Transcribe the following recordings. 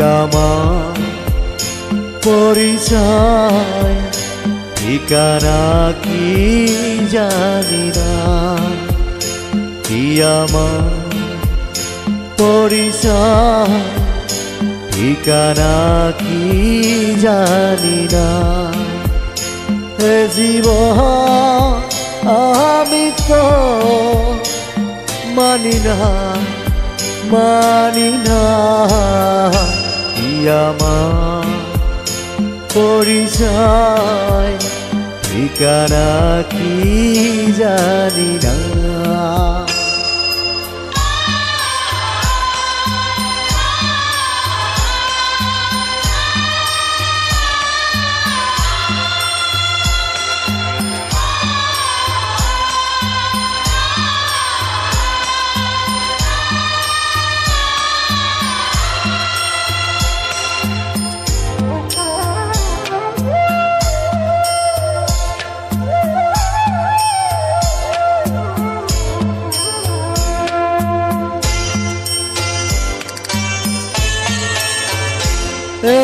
আমার পরিচয় ঠিকানা কি জানি না, কি আমার পরিচয় ঠিকানা কি জানি না। হে জীবন আমি তো মানি না, মানি না, কি আমার পরিচয় ঠিকানা কি জানি না।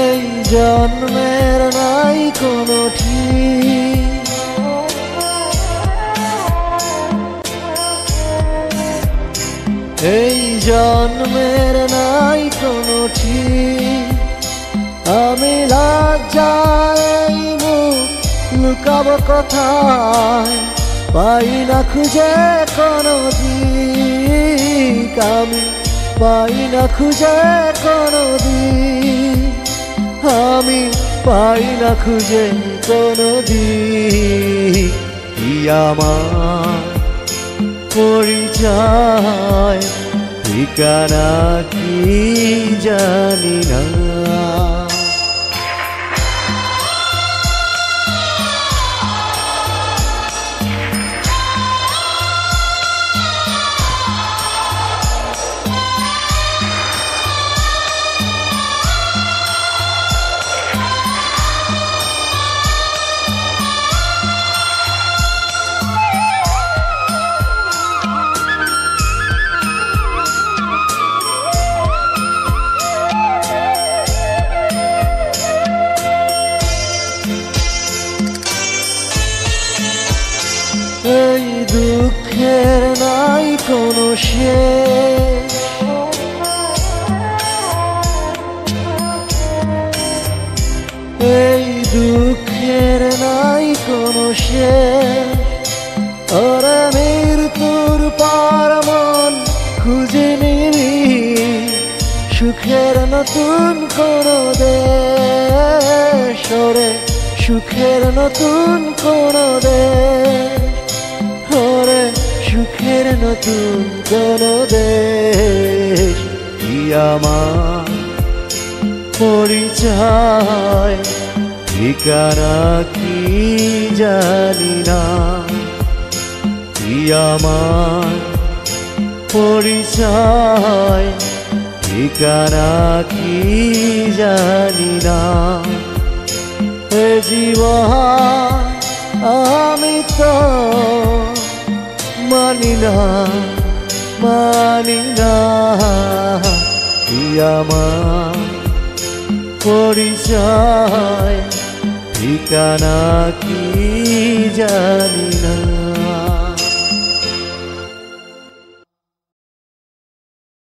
এই জন্মের নাই কোনো ঠিক, এই জন্মের নাই কোনো ঠিক। আমি লজ্জায় মুখ লুকাবো কোথায়, পাই না খুঁজে কোনো দিক, আমি পাই না খুঁজে কোনো দিক, আমি পাই না খুঁজে কোনো দিক। কি আমার পরিচয় ঠিকানা কি জানি না। এই দুঃখের নাই কোনো শেষ, এই দুঃখের নাই কোনো শেষ। ওরে মৃত্যুর পর মন খুঁজে নিবি সুখের নতুন কোনো দেশ, ওরে সুখের নতুন কোনো দেশ, ওরে সুখের নতুন কোনো দেশ। কি আমার পরিচয় ঠিকানা কি জানি না, কি আমার পরিচয় ঠিকানা কি জানি না। হে জীবন আমি তো মানি না, মানি না, কি আমার পরিচয় ঠিকানা কি জানি না।